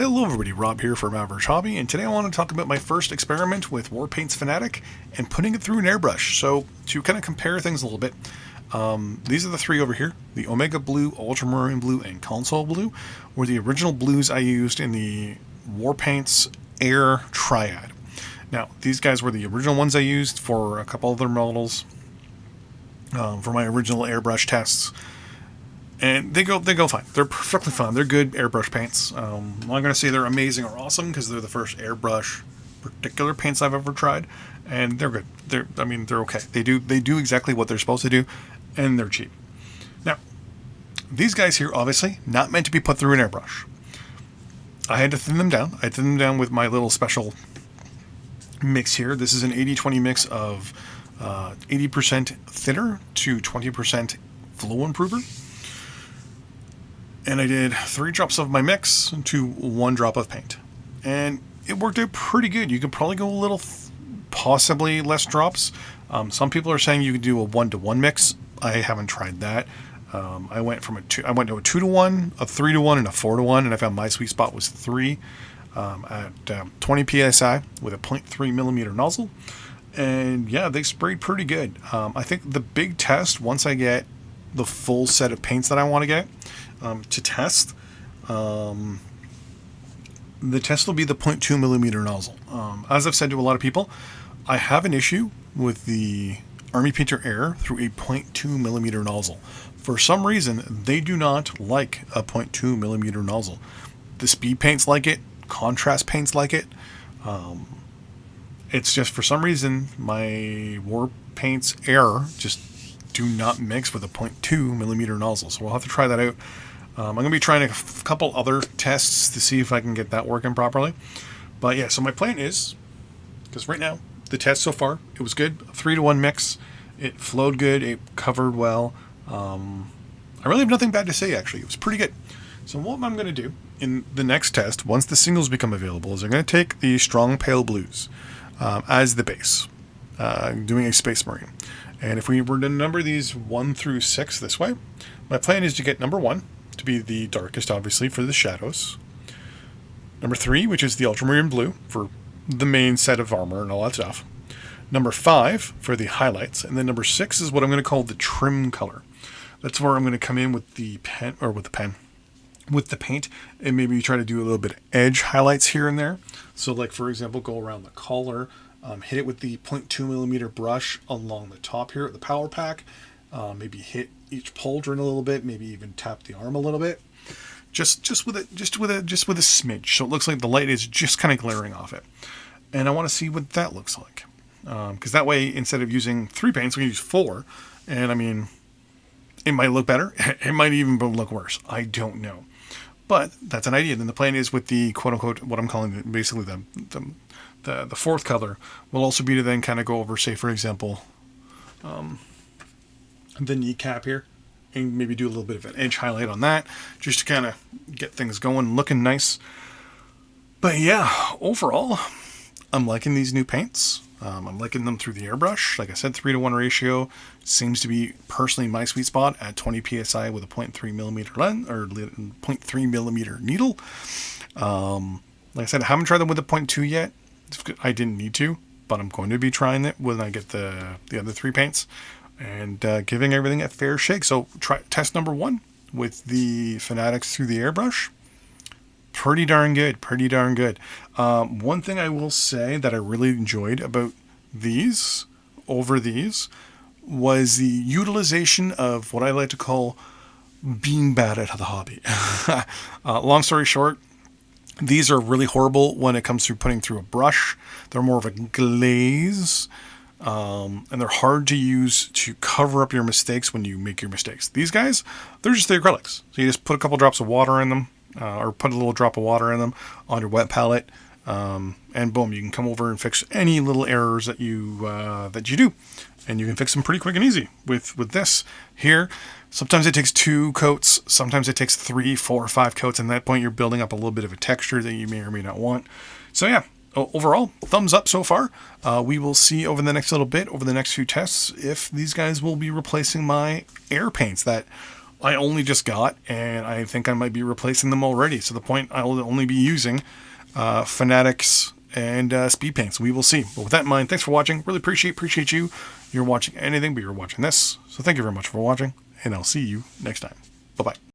Hello everybody, Rob here from Airbrush Hobby, and today I want to talk about my first experiment with Warpaint's Fanatic and putting it through an airbrush. So to kind of compare things a little bit, these are the three over here. The Omega Blue, Ultramarine Blue, and Console Blue were the original blues I used in the Warpaint's Air Triad. Now, these guys were the original ones I used for a couple other models for my original airbrush tests. And they go fine. They're perfectly fine. They're good airbrush paints. I'm not going to say they're amazing or awesome because they're the first airbrush particular paints I've ever tried, and they're good. They're okay. They do exactly what they're supposed to do, and they're cheap. Now, these guys here obviously not meant to be put through an airbrush. I had to thin them down. I thinned them down with my little special mix here. This is an 80-20 mix of 80% thinner to 20% flow improver. And I did 3 drops of my mix to 1 drop of paint. And it worked out pretty good. You could probably go a little, possibly less drops. Some people are saying you could do a 1-to-1 mix. I haven't tried that. I went to a 2-to-1, a 3-to-1, and a 4-to-1, and I found my sweet spot was 3 at 20 psi with a 0.3 millimeter nozzle. And yeah, they sprayed pretty good. I think the big test, once I get the full set of paints that I want to get to test, the test will be the 0.2 millimeter nozzle. As I've said to a lot of people, I have an issue with the Army Painter Air through a 0.2 millimeter nozzle. For some reason, they do not like a 0.2 millimeter nozzle. The speed paints like it, contrast paints like it. It's just for some reason my War Paints Air just do not mix with a 0.2 millimeter nozzle. So we'll have to try that out. I'm going to be trying a couple other tests to see if I can get that working properly. But yeah, so my plan is, because right now, the test so far, it was good. A 3-to-1 mix. It flowed good. It covered well. I really have nothing bad to say, actually. It was pretty good. So what I'm going to do in the next test, once the singles become available, is I'm going to take the Strong Pale Blues as the base, doing a Space Marine. And if we were to number these 1 through 6 this way, my plan is to get number 1 to be the darkest, obviously, for the shadows. Number 3, which is the Ultramarine Blue for the main set of armor and all that stuff. Number 5 for the highlights. And then number 6 is what I'm going to call the trim color. That's where I'm going to come in with the pen, or with the paint, and maybe try to do a little bit of edge highlights here and there. So like, for example, go around the collar, hit it with the 0.2 millimeter brush along the top here at the power pack. Maybe hit each pauldron a little bit. Maybe even tap the arm a little bit. Just with a smidge, so it looks like the light is just kind of glaring off it. And I want to see what that looks like, because that way, instead of using 3 paints, we can use 4. And I mean, it might look better. It might even look worse. I don't know. But that's an idea. Then the plan is with the quote-unquote, what I'm calling basically the fourth color, will also be to then kind of go over, say, for example, the kneecap here, and maybe do a little bit of an edge highlight on that, just to kind of get things going, looking nice. But yeah, overall, I'm liking these new paints. I'm liking them through the airbrush. Like I said, 3-to-1 ratio seems to be personally my sweet spot at 20 psi with a 0.3 millimeter lens, or 0.3 millimeter needle. Like I said, I haven't tried them with a 0.2 yet. I didn't need to, but I'm going to be trying it when I get the other 3 paints, and giving everything a fair shake. So test number 1 with the Fanatics through the airbrush. Pretty darn good. One thing I will say that I really enjoyed about these over these was the utilization of what I like to call being bad at the hobby. Long story short, these are really horrible when it comes to putting through a brush. They're more of a glaze, and they're hard to use to cover up your mistakes when you make your mistakes. These guys, they're just the acrylics. So you just put a couple drops of water in them, or put a little drop of water in them on your wet palette, and boom, you can come over and fix any little errors that you do, and you can fix them pretty quick and easy with this here. Sometimes it takes 2 coats, sometimes it takes 3, 4, 5 coats, and at that point you're building up a little bit of a texture that you may or may not want. So yeah, overall, thumbs up so far. We will see over the next little bit, over the next few tests, if these guys will be replacing my air paints that I only just got, and I think I might be replacing them already. So the point I'll only be using Fanatics and speed paints. We will see. But with that in mind, thanks for watching. Really appreciate you. You're watching anything, but you're watching this. So thank you very much for watching, and I'll see you next time. Bye-bye.